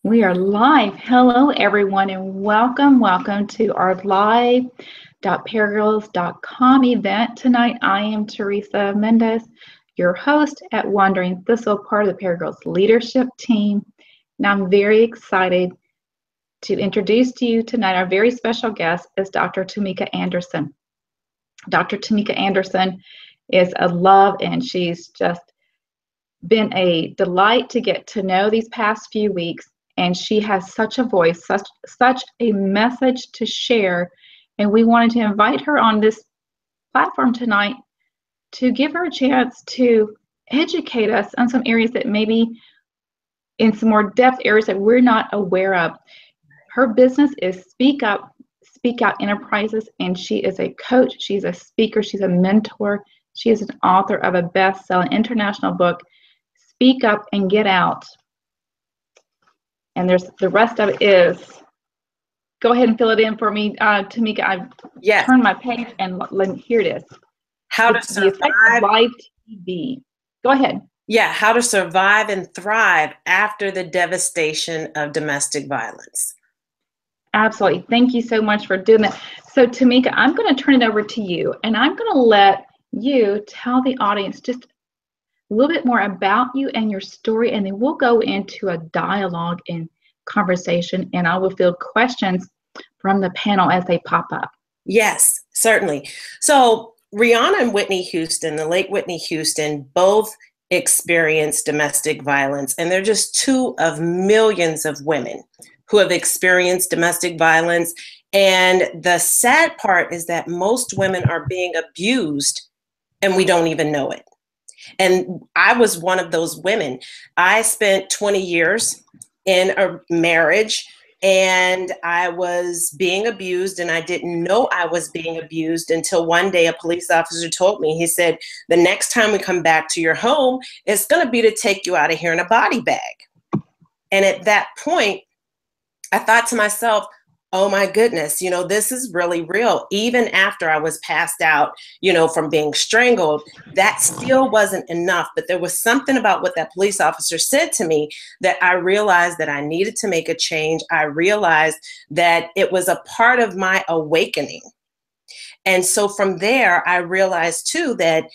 We are live. Hello, everyone, and welcome to our live.perigirls.com event tonight. I am Teresa Mendez, your host at Wandering Thistle, part of the PeriGirls Leadership Team. And I'm very excited to introduce to you tonight our very special guest is Dr. Tamika Anderson. Dr. Tamika Anderson is a love, and she's just been a delight to get to know these past few weeks. And she has such a voice, such a message to share. And we wanted to invite her on this platform tonight to give her a chance to educate us on some areas that maybe in some more depth areas that we're not aware of. Her business is Speak Out Enterprises, and she is a coach, she's a speaker, she's a mentor, she is an author of a best-selling international book, Speak Up and Get Out. And there's the rest of it is, go ahead and fill it in for me, Tamika. I've turned my page and here it is. How to survive. The effect of live TV. Go ahead. Yeah, how to survive and thrive after the devastation of domestic violence. Absolutely. Thank you so much for doing that. So Tamika, I'm going to turn it over to you, and I'm going to let you tell the audience just a little bit more about you and your story, and then we'll go into a dialogue and conversation, and I will field questions from the panel as they pop up. Yes, certainly. So Rihanna and Whitney Houston, the late Whitney Houston, both experienced domestic violence, and they're just two of millions of women who have experienced domestic violence. And the sad part is that most women are being abused and we don't even know it. And I was one of those women. I spent 20 years in a marriage and I was being abused, and I didn't know I was being abused until one day a police officer told me, he said, the next time we come back to your home, it's going to be to take you out of here in a body bag. And at that point, I thought to myself, oh my goodness, this is really real. Even after I was passed out, from being strangled, that still wasn't enough. But there was something about what that police officer said to me that I realized that I needed to make a change. I realized that it was a part of my awakening. And so from there, I realized too that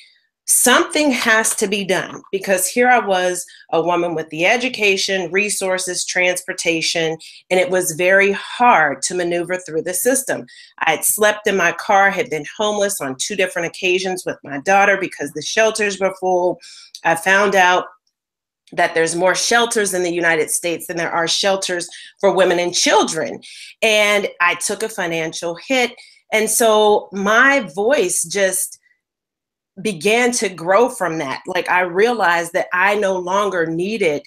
something has to be done, because here I was, a woman with the education, resources, transportation, and it was very hard to maneuver through the system. I had slept in my car, had been homeless on 2 different occasions with my daughter because the shelters were full. I found out that there's more shelters in the United States than there are shelters for women and children. And I took a financial hit. And so my voice just began to grow from that. Like, I realized that I no longer needed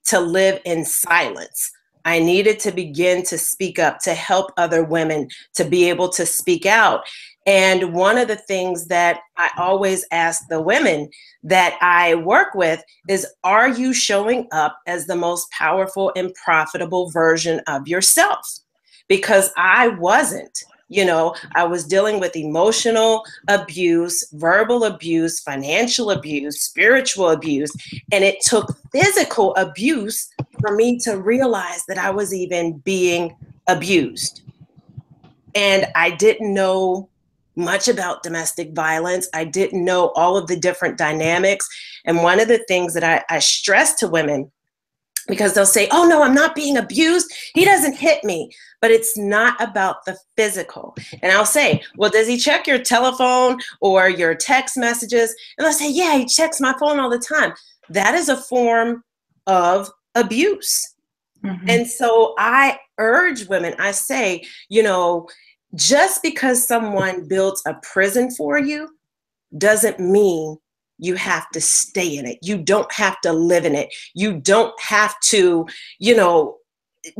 to live in silence. I needed to begin to speak up, to help other women to be able to speak out. And one of the things that I always ask the women that I work with is, are you showing up as the most powerful and profitable version of yourself? Because I wasn't. I was dealing with emotional abuse, verbal abuse, financial abuse, spiritual abuse, and it took physical abuse for me to realize that I was even being abused. And I didn't know much about domestic violence. I didn't know all of the different dynamics. And one of the things that I stress to women, because they'll say, oh no, I'm not being abused, he doesn't hit me. But it's not about the physical. And I'll say, well, does he check your telephone or your text messages? And they'll say, yeah, he checks my phone all the time. That is a form of abuse. Mm-hmm. And so I urge women, I say, just because someone builds a prison for you doesn't mean you have to stay in it. You don't have to live in it. You don't have to,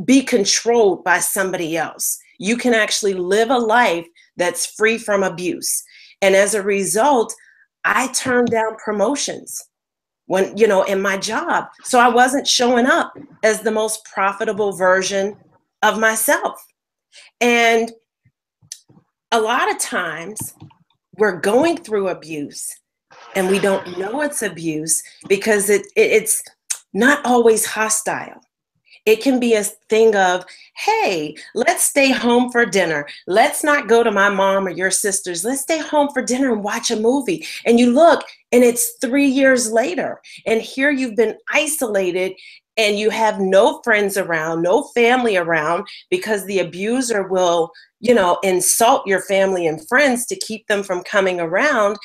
be controlled by somebody else. You can actually live a life that's free from abuse. And as a result, I turned down promotions when, in my job. So I wasn't showing up as the most profitable version of myself. And a lot of times we're going through abuse and we don't know it's abuse because it's not always hostile. It can be a thing of, hey, let's stay home for dinner. Let's not go to my mom or your sister's. Let's stay home for dinner and watch a movie. And you look, and it's 3 years later. And here you've been isolated and you have no friends around, no family around, because the abuser will, insult your family and friends to keep them from coming around.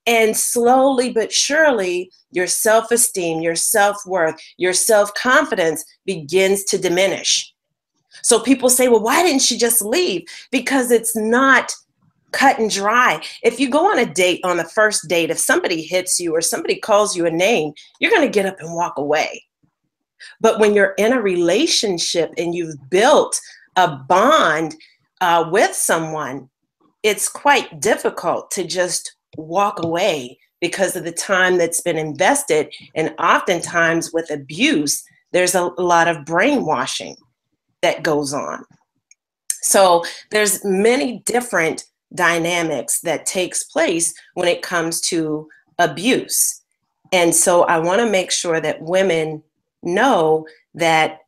And slowly but surely, your self-esteem, your self-worth, your self-confidence begins to diminish. So people say, well, why didn't she just leave? Because it's not cut and dry. If you go on a date, on the first date, if somebody hits you or somebody calls you a name, you're going to get up and walk away. But when you're in a relationship and you've built a bond with someone, it's quite difficult to just walk away because of the time that's been invested. And oftentimes with abuse, there's a lot of brainwashing that goes on. So there's many different dynamics that takes place when it comes to abuse. And so I want to make sure that women know that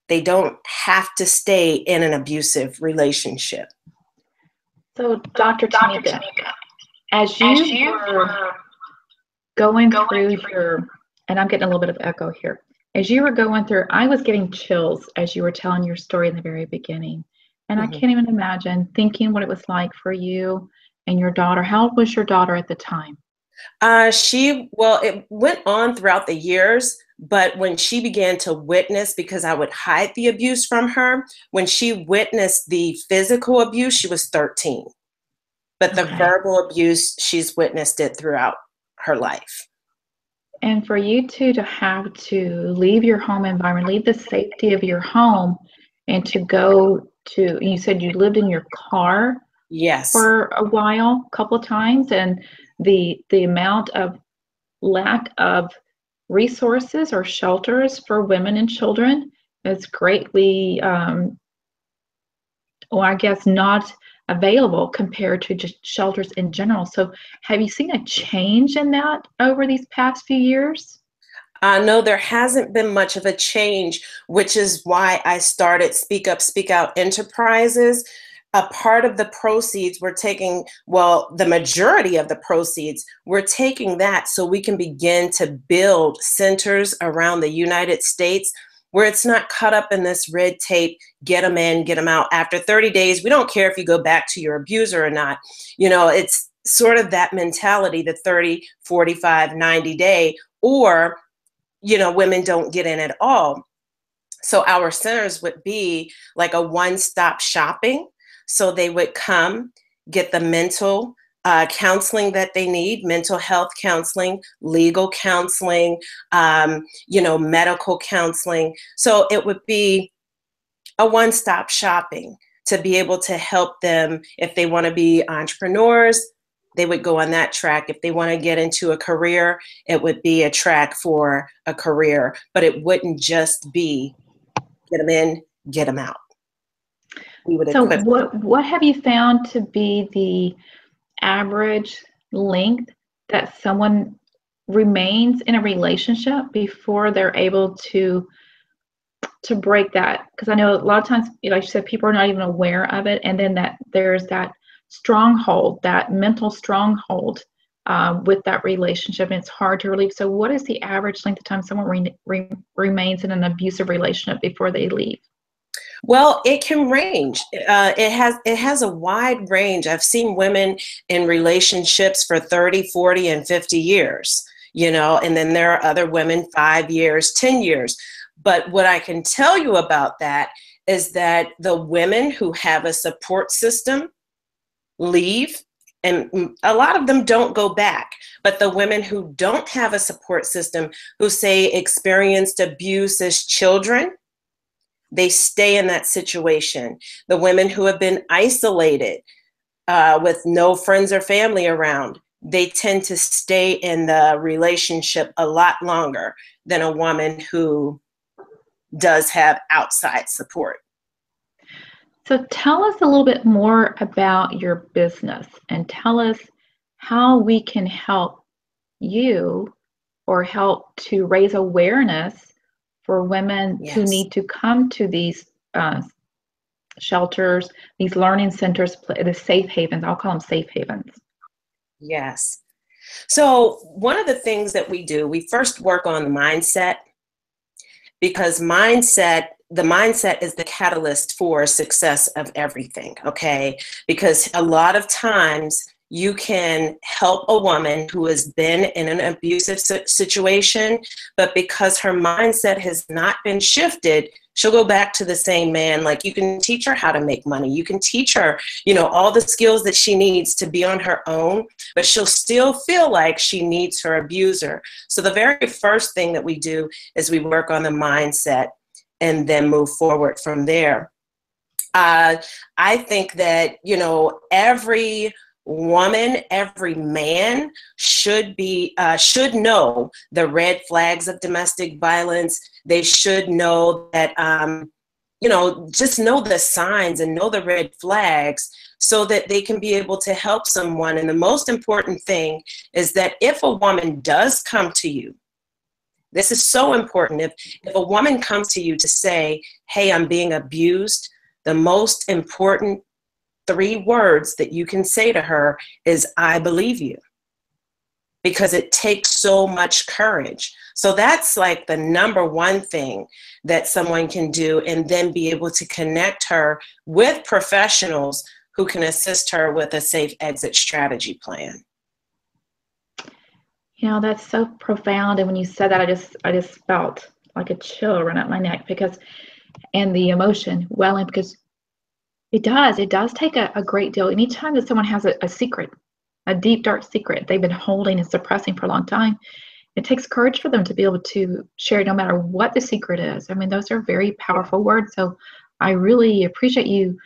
they don't have to stay in an abusive relationship. So Dr. Tamika, as you were going through your, and I'm getting a little bit of echo here, as you were going through, I was getting chills as you were telling your story in the very beginning. And I can't even imagine thinking what it was like for you and your daughter. How old was your daughter at the time? It went on throughout the years, but when she began to witness, because I would hide the abuse from her, when she witnessed the physical abuse, she was 13. But the verbal abuse, she's witnessed it throughout her life. And for you two to have to leave your home environment, leave the safety of your home, and to go to, you said you lived in your car for a while, a couple of times, and the amount of lack of resources or shelters for women and children is greatly, I guess, not available compared to just shelters in general. So have you seen a change in that over these past few years? No, there hasn't been much of a change, which is why I started Speak Up, Speak Out Enterprises. A part of the proceeds we're taking, the majority of the proceeds, we're taking that so we can begin to build centers around the United States where it's not caught up in this red tape, get them in, get them out. After 30 days, we don't care if you go back to your abuser or not. It's sort of that mentality, the 30, 45, 90 day, or, women don't get in at all. So our centers would be like a one-stop shopping. So they would come, get the mental counseling that they need, mental health counseling, legal counseling, medical counseling. So it would be a one-stop shopping to be able to help them. If they want to be entrepreneurs, they would go on that track. If they want to get into a career, it would be a track for a career, but it wouldn't just be get them in, get them out. So what have you found to be the average length that someone remains in a relationship before they're able to break that? Because I know a lot of times, like you said, people are not even aware of it, and then that there's that stronghold, that mental stronghold with that relationship, and it's hard to relieve. So what is the average length of time someone remains in an abusive relationship before they leave? Well, it can range. It has a wide range. I've seen women in relationships for 30, 40, and 50 years, and then there are other women 5 years, 10 years. But what I can tell you about that is that the women who have a support system leave, and a lot of them don't go back. But the women who don't have a support system, who say experienced abuse as children, they stay in that situation. The women who have been isolated with no friends or family around, they tend to stay in the relationship a lot longer than a woman who does have outside support. So tell us a little bit more about your business and tell us how we can help you or help to raise awareness for women who Yes. need to come to these shelters, these learning centers, the safe havens. I'll call them safe havens. Yes. So one of the things that we do, we first work on the mindset, because the mindset is the catalyst for success of everything, okay? Because a lot of times you can help a woman who has been in an abusive situation, but because her mindset has not been shifted, she'll go back to the same man. Like, you can teach her how to make money. You can teach her, all the skills that she needs to be on her own, but she'll still feel like she needs her abuser. So the very first thing that we do is we work on the mindset and then move forward from there. I think that, every woman, every man should know the red flags of domestic violence. They should know that, just know the signs and know the red flags so that they can be able to help someone. And the most important thing is that if a woman does come to you, this is so important. If a woman comes to you to say, hey, I'm being abused, the most important 3 words that you can say to her is, I believe you. Because it takes so much courage. So that's like the number one thing that someone can do, and then be able to connect her with professionals who can assist her with a safe exit strategy plan. That's so profound. And when you said that, I just felt like a chill run up my neck, and the emotion welling, because it does take a great deal. Anytime that someone has a secret, a deep, dark secret they've been holding and suppressing for a long time, it takes courage for them to be able to share, no matter what the secret is. I mean, those are very powerful words. So I really appreciate you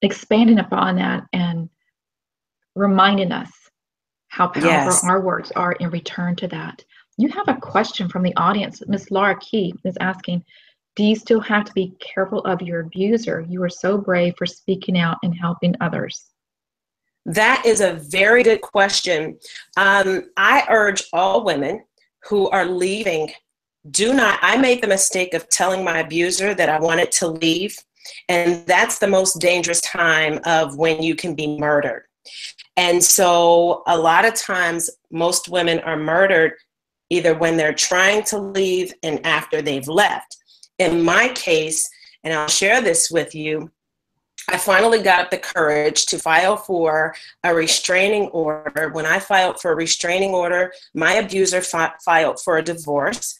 expanding upon that and reminding us how powerful our words are in return to that. You have a question from the audience. Miss Laura Key is asking, do you still have to be careful of your abuser? You are so brave for speaking out and helping others. That is a very good question. I urge all women who are leaving, I made the mistake of telling my abuser that I wanted to leave. And that's the most dangerous time of when you can be murdered. And so a lot of times, most women are murdered either when they're trying to leave and after they've left. In my case, and I'll share this with you, I finally got up the courage to file for a restraining order. When I filed for a restraining order, my abuser filed for a divorce.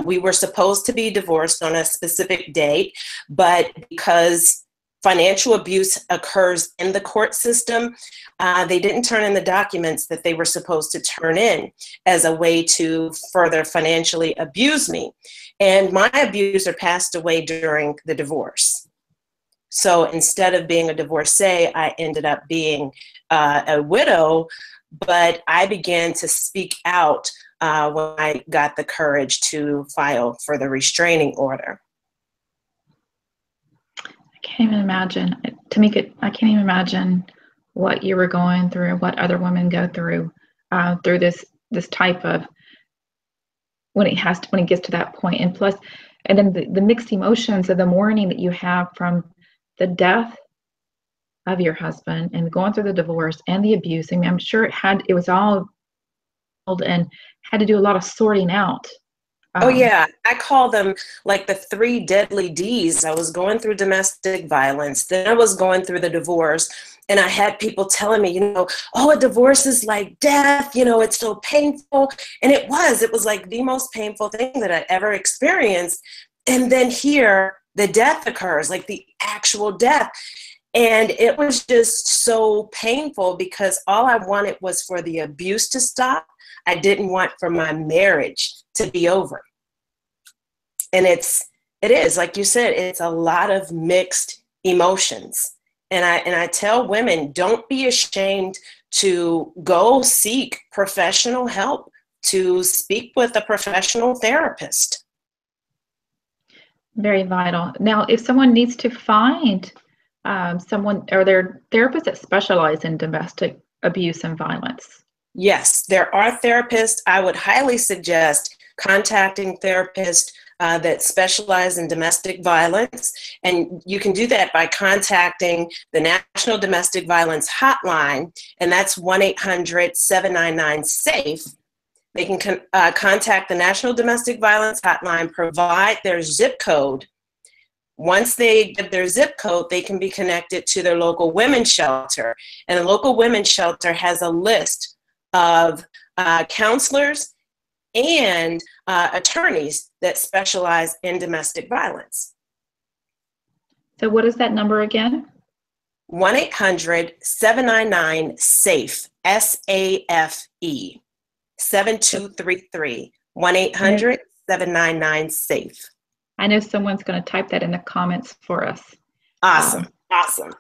We were supposed to be divorced on a specific date, but because financial abuse occurs in the court system, they didn't turn in the documents that they were supposed to turn in as a way to further financially abuse me. And my abuser passed away during the divorce. So instead of being a divorcee, I ended up being a widow, but I began to speak out when I got the courage to file for the restraining order. I can't even imagine, Tamika, I can't even imagine what you were going through, what other women go through this type of, when it gets to that point. And plus, and then the mixed emotions of the mourning that you have from the death of your husband and going through the divorce and the abuse. I mean, I'm sure it was all and had to do a lot of sorting out. Oh yeah, I call them like the 3 deadly Ds. I was going through domestic violence, then I was going through the divorce, and I had people telling me, oh, a divorce is like death, it's so painful. And it was like the most painful thing that I ever experienced. And then here, the death occurs, like the actual death. And it was just so painful because all I wanted was for the abuse to stop. I didn't want for my marriage to be over. And it is, like you said, it's a lot of mixed emotions. And I tell women, don't be ashamed to go seek professional help, to speak with a professional therapist. Very vital. Now, if someone needs to find someone, are there therapists that specialize in domestic abuse and violence? Yes, there are therapists. I would highly suggest contacting therapists that specialize in domestic violence. And you can do that by contacting the National Domestic Violence Hotline, and that's 1-800-799-SAFE. They can contact the National Domestic Violence Hotline, provide their zip code. Once they get their zip code, they can be connected to their local women's shelter. And the local women's shelter has a list of counselors and attorneys that specialize in domestic violence. So what is that number again? 1-800-799-SAFE, S-A-F-E, 7233, 1-800-799-SAFE. I know someone's going to type that in the comments for us. Awesome, awesome.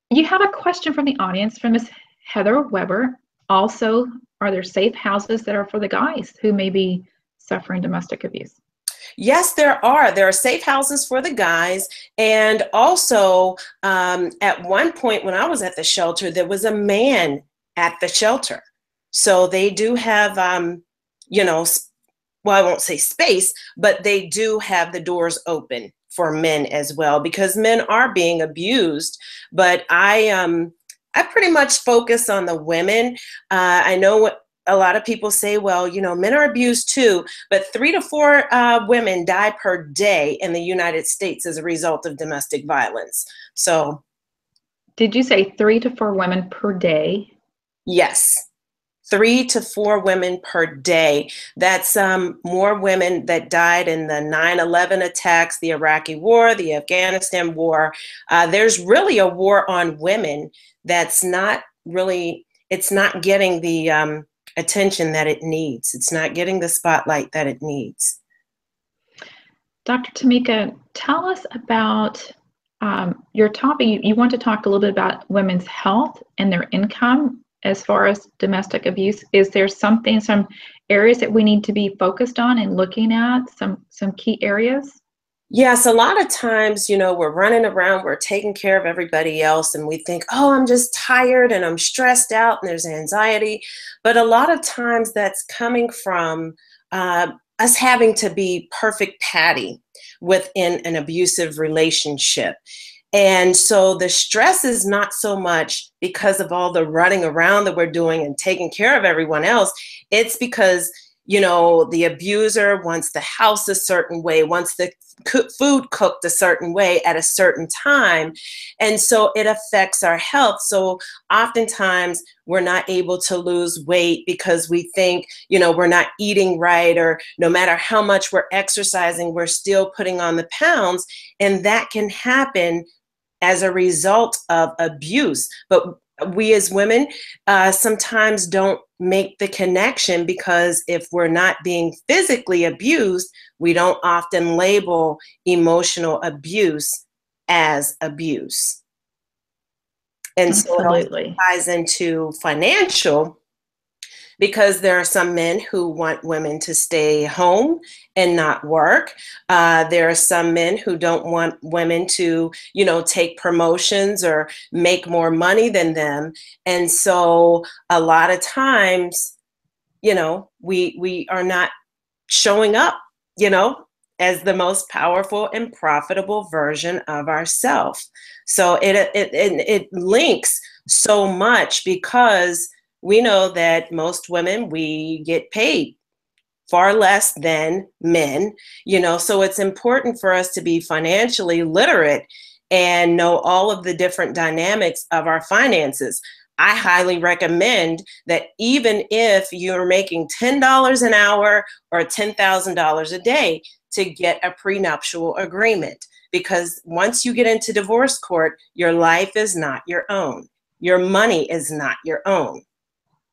You have a question from the audience from Ms. Heather Weber. Also, are there safe houses that are for the guys who may be suffering domestic abuse? Yes, there are. There are safe houses for the guys. And also, at one point when I was at the shelter, there was a man at the shelter. So they do have, well, I won't say space, but they do have the doors open for men as well, because men are being abused. But I pretty much focus on the women. I know what a lot of people say, well, men are abused too, but 3 to 4 women die per day in the United States as a result of domestic violence. So. Did you say 3 to 4 women per day? Yes. 3 to 4 women per day. That's more women that died in the 9/11 attacks, the Iraqi war, the Afghanistan war. There's really a war on women that's not really, it's not getting the attention that it needs. It's not getting the spotlight that it needs. Dr. Tamika, tell us about your topic. You want to talk a little bit about women's health and their income as far as domestic abuse. Is there some areas that we need to be focused on and looking at, some key areas? Yes, a lot of times, we're running around, we're taking care of everybody else, and we think, oh, I'm just tired and I'm stressed out and there's anxiety. But a lot of times that's coming from us having to be perfect patty within an abusive relationship. And so the stress is not so much because of all the running around that we're doing and taking care of everyone else. It's because, the abuser wants the house a certain way, wants the food cooked a certain way at a certain time. And so it affects our health. So oftentimes we're not able to lose weight because we think, we're not eating right, or no matter how much we're exercising, we're still putting on the pounds. And that can happen as a result of abuse. But we as women sometimes don't make the connection, because if we're not being physically abused, we don't often label emotional abuse as abuse. And Absolutely. So it also ties into financial, because there are some men who want women to stay home and not work. There are some men who don't want women to, take promotions or make more money than them. And so a lot of times, we are not showing up, as the most powerful and profitable version of ourselves. So it links so much, because we know that most women, we get paid far less than men, so it's important for us to be financially literate and know all of the different dynamics of our finances. I highly recommend that even if you're making $10 an hour or $10,000 a day, to get a prenuptial agreement, because once you get into divorce court, your life is not your own. Your money is not your own.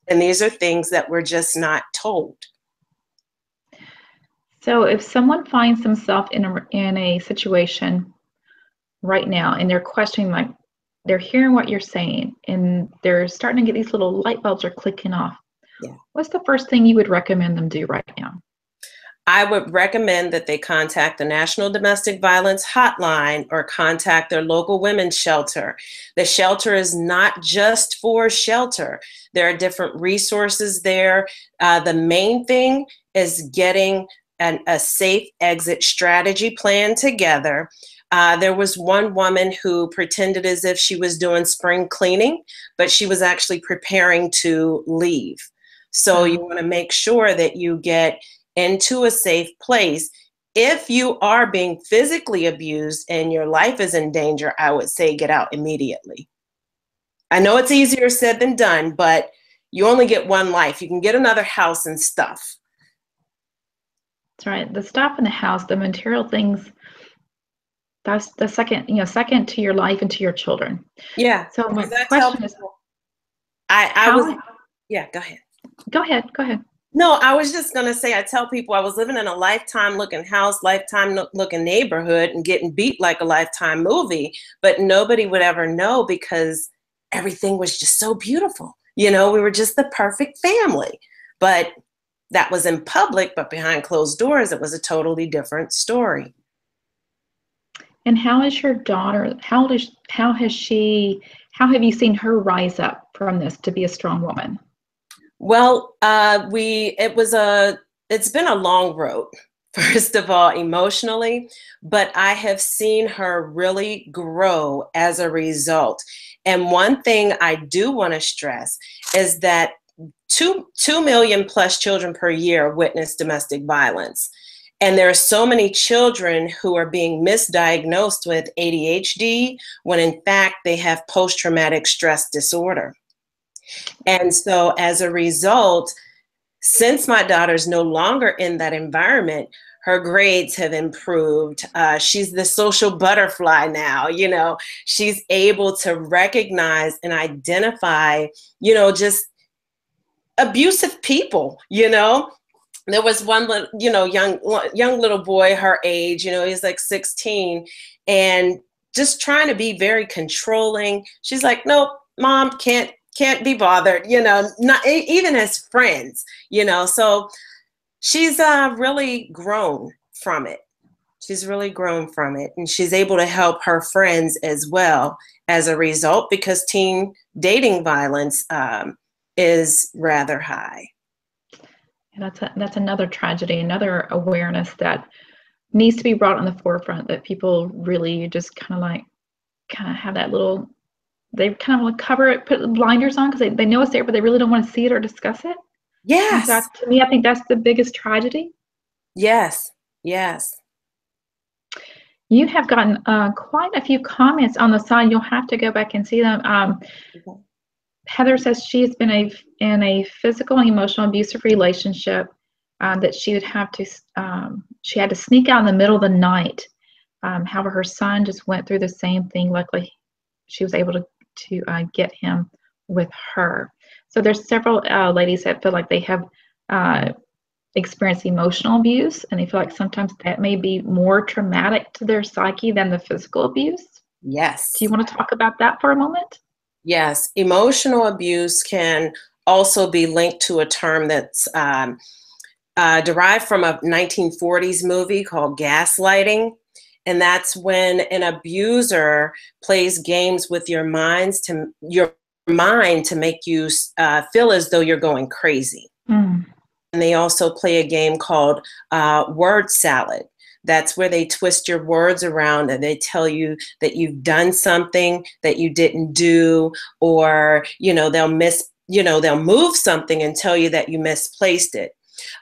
And these are things that we're just not told. So if someone finds themselves in a situation right now and they're questioning, like they're hearing what you're saying and they're starting to get these little light bulbs are clicking off, what's the first thing you would recommend them do right now? I would recommend that they contact the National Domestic Violence Hotline or contact their local women's shelter. The shelter is not just for shelter. There are different resources there. The main thing is getting a safe exit strategy plan together. There was one woman who pretended as if she was doing spring cleaning, but she was actually preparing to leave. So you want to make sure that you get into a safe place. If you are being physically abused and your life is in danger, I would say get out immediately. I know it's easier said than done, but you only get one life. You can get another house and stuff. That's right. The stuff in the house, the material things, that's the second to your life and to your children. Yeah. So my I question is, yeah, go ahead. Go ahead. No, I was just going to say, I tell people I was living in a Lifetime looking house, Lifetime looking neighborhood, and getting beat like a Lifetime movie, but nobody would ever know because everything was just so beautiful. We were just the perfect family, but that was in public, but behind closed doors, it was a totally different story. And how is your daughter, how have you seen her rise up from this to be a strong woman? Well, it's been a long road, first of all, emotionally, but I have seen her really grow as a result. And one thing I do want to stress is that 2 million plus children per year witness domestic violence. And there are so many children who are being misdiagnosed with ADHD when in fact they have post-traumatic stress disorder. And so as a result, since my daughter's no longer in that environment, her grades have improved. She's the social butterfly now, she's able to recognize and identify, just abusive people, There was one, young little boy her age, he's like 16 and just trying to be very controlling. She's like, nope, mom, can't be bothered, not even as friends, so she's really grown from it. And she's able to help her friends as well as a result, because teen dating violence is rather high. And that's another tragedy, another awareness that needs to be brought on the forefront, that people really just kind of have that little, they kind of want to cover it, put blinders on because they know it's there, but they really don't want to see it or discuss it. Yes. To me, I think that's the biggest tragedy. Yes. You have gotten quite a few comments on the side. You'll have to go back and see them. Okay. Heather says she has been in a physical and emotional abusive relationship that she had to sneak out in the middle of the night. However, her son just went through the same thing. Luckily, she was able to get him with her. So there's several ladies that feel like they have experienced emotional abuse, and they feel like sometimes that may be more traumatic to their psyche than the physical abuse. Yes. Do you want to talk about that for a moment? Yes. Emotional abuse can also be linked to a term that's derived from a 1940s movie called gaslighting. And that's when an abuser plays games with your mind to make you feel as though you're going crazy. Mm. And they also play a game called word salad. That's where they twist your words around and they tell you that you've done something that you didn't do, or, they'll move something and tell you that you misplaced it.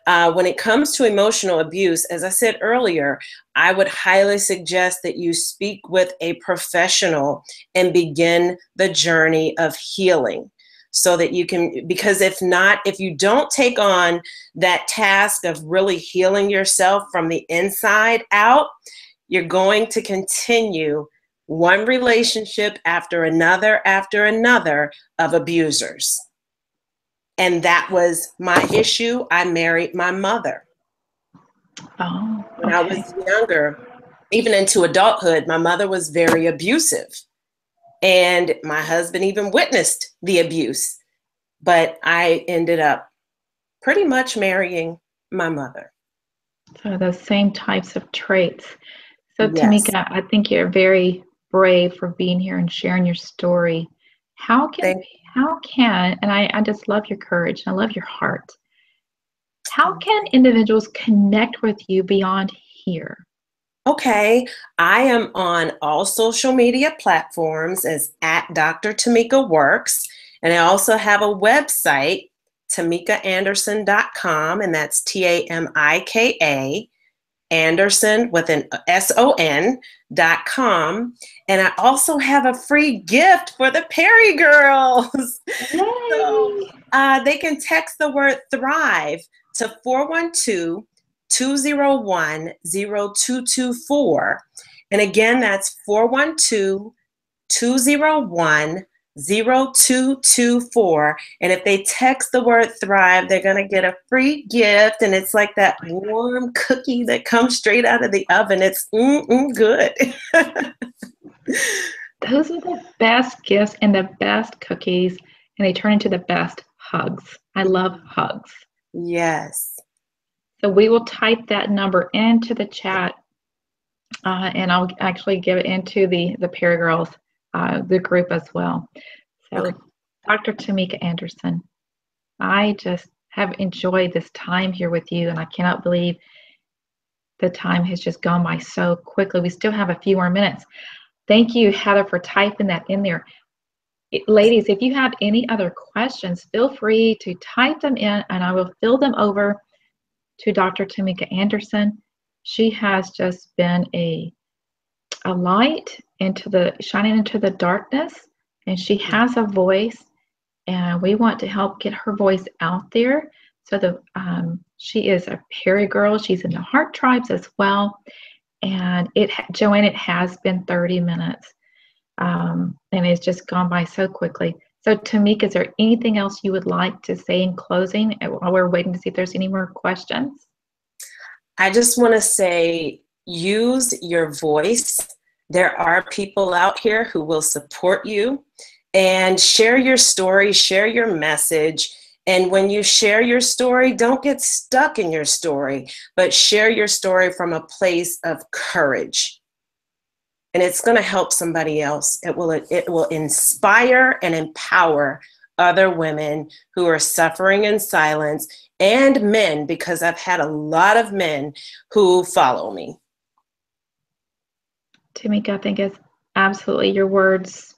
When it comes to emotional abuse, as I said earlier, I would highly suggest that you speak with a professional and begin the journey of healing, so that you can, because if you don't take on that task of really healing yourself from the inside out, you're going to continue one relationship after another of abusers. And that was my issue. I married my mother. Oh, okay. When I was younger, even into adulthood, my mother was very abusive. And my husband even witnessed the abuse. But I ended up pretty much marrying my mother. So those same types of traits. So yes. Tamika, I think you're very brave for being here and sharing your story. How can, and I just love your courage. I love your heart. How can individuals connect with you beyond here? Okay, I am on all social media platforms as at Dr. Tamika Works. And I also have a website, tamikaanderson.com, and that's Tamika Anderson with an SON.com. And I also have a free gift for the PeriGirls. So they can text the word thrive to 412-201-0224. And again, that's 412-201-0224. And if they text the word thrive, they're going to get a free gift. And it's like that warm cookie that comes straight out of the oven. It's good. Those are the best gifts and the best cookies, and they turn into the best hugs. I love hugs. Yes. So we will type that number into the chat, and I'll actually give it into the PeriGirls, the group as well. So, okay. Dr. Tamika Anderson, I just have enjoyed this time here with you, and I cannot believe the time has just gone by so quickly. We still have a few more minutes. Thank you, Heather, for typing that in there. Ladies, if you have any other questions, feel free to type them in, and I will fill them over to Dr. Tamika Anderson. She has just been a light shining into the darkness, and she has a voice, and we want to help get her voice out there. So she is a PeriGirl. She's in the Heart Tribes as well. And Joanne, it has been 30 minutes, and it's just gone by so quickly. So Tamika, is there anything else you would like to say in closing while we're waiting to see if there's any more questions? I just want to say, use your voice. There are people out here who will support you, and share your story, share your message. And when you share your story, don't get stuck in your story, but share your story from a place of courage. And it's going to help somebody else. It will inspire and empower other women who are suffering in silence, and men, because I've had a lot of men who follow me. Tamika, I think it's absolutely, your words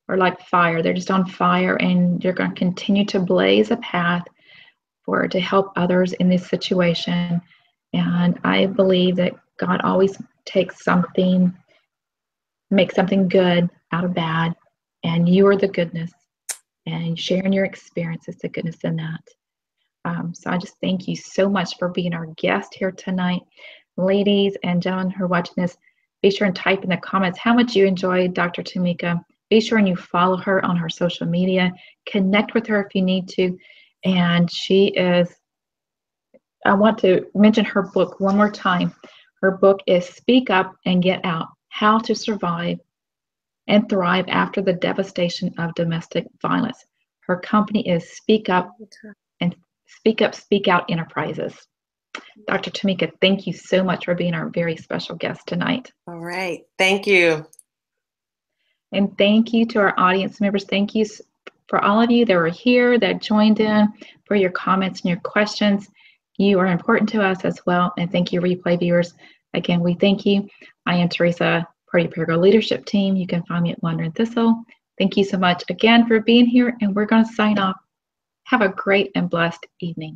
are like fire. They're just on fire, and you're going to continue to blaze a path to help others in this situation. And I believe that God always makes something good out of bad, and you are the goodness, and sharing your experience is the goodness in that. So I just thank you so much for being our guest here tonight. Ladies and gentlemen who are watching this, be sure and type in the comments how much you enjoyed Dr. Tamika. Be sure and you follow her on her social media. Connect with her if you need to. And I want to mention her book one more time. Her book is Speak Up and Get Out: How to Survive and Thrive After the Devastation of Domestic Violence. Her company is Speak Up, Speak Out Enterprises. Dr. Tamika, thank you so much for being our very special guest tonight. All right. Thank you. And thank you to our audience members. Thank you for all of you that were here, that joined in, for your comments and your questions. You are important to us as well. And thank you, replay viewers. Again, we thank you. I am Teresa, part of PeriGirl Leadership Team. You can find me at Wandering Thistle. Thank you so much again for being here, and we're going to sign off. Have a great and blessed evening.